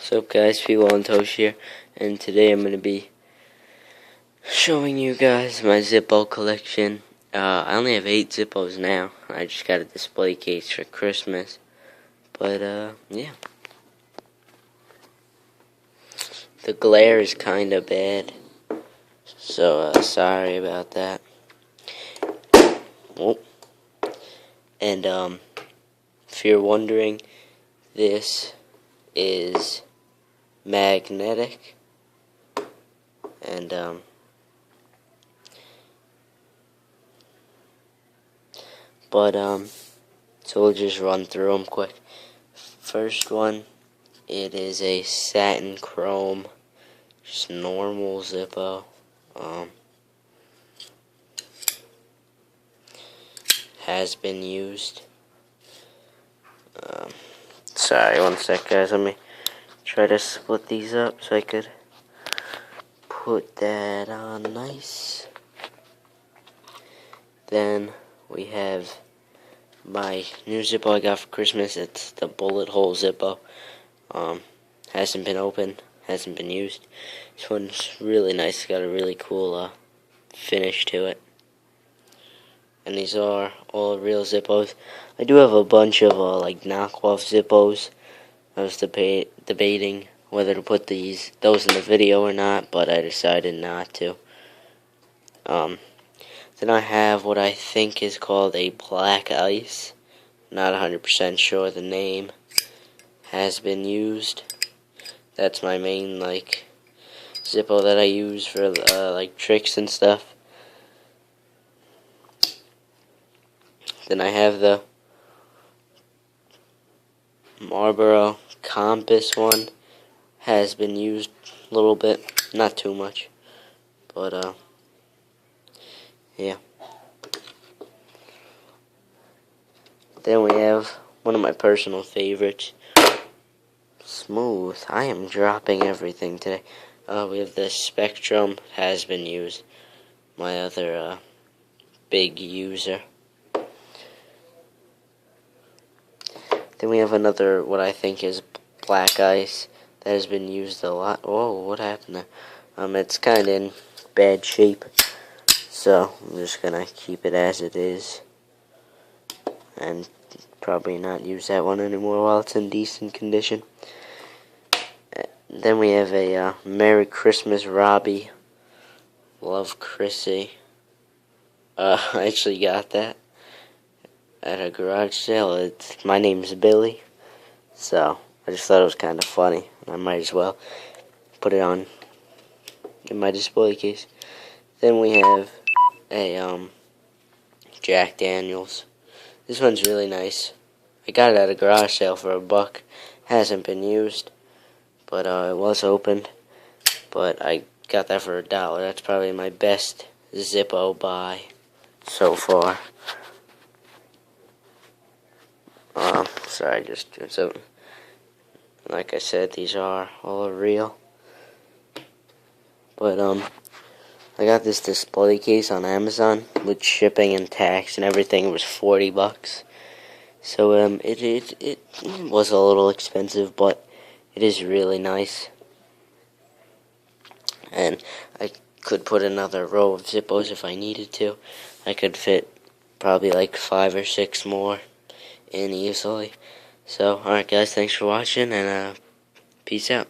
What's up, guys? People on Toast here, and today I'm going to be showing you guys my Zippo collection. I only have 8 Zippos now. I just got a display case for Christmas, but yeah. The glare is kind of bad, so sorry about that. Oh. And if you're wondering, this is magnetic, and so we'll just run through them quick. First one, it is a satin chrome, just normal Zippo. Has been used. Sorry, one sec, guys. Let me try to split these up so I could put that on nice. Then we have my new Zippo I got for Christmas. It's the bullet hole Zippo. Hasn't been opened, hasn't been used. This one's really nice. It's got a really cool finish to it. And these are all real Zippos. I do have a bunch of like knockoff Zippos. I was debating whether to put those in the video or not, but I decided not to. Then I have what I think is called a black ice. Not 100% sure the name. Has been used. That's my main like Zippo that I use for like tricks and stuff. Then I have the Marlboro Compass one. Has been used a little bit, not too much, but yeah. Then we have one of my personal favorites, Smooth. I am dropping everything today. We have the Spectrum. Has been used. My other big user. Then we have another, what I think is black ice, that has been used a lot. Oh, what happened there? It's kind of in bad shape, so I'm just gonna keep it as it is, and probably not use that one anymore while it's in decent condition. Then we have a Merry Christmas Robbie. Love Chrissy. I actually got that at a garage sale. My name's Billy, so I just thought it was kind of funny, and I might as well put it on in my display case. Then we have a Jack Daniels. This one's really nice. I got it at a garage sale for $1. Hasn't been used, but it was opened. But I got that for $1. That's probably my best Zippo buy so far. Sorry, just doing something. Like I said, these are all real. But I got this display case on Amazon with shipping and tax and everything. It was $40. So it was a little expensive, but it is really nice. And I could put another row of Zippos if I needed to. I could fit probably like 5 or 6 more in easily. So, alright guys, thanks for watching, and peace out.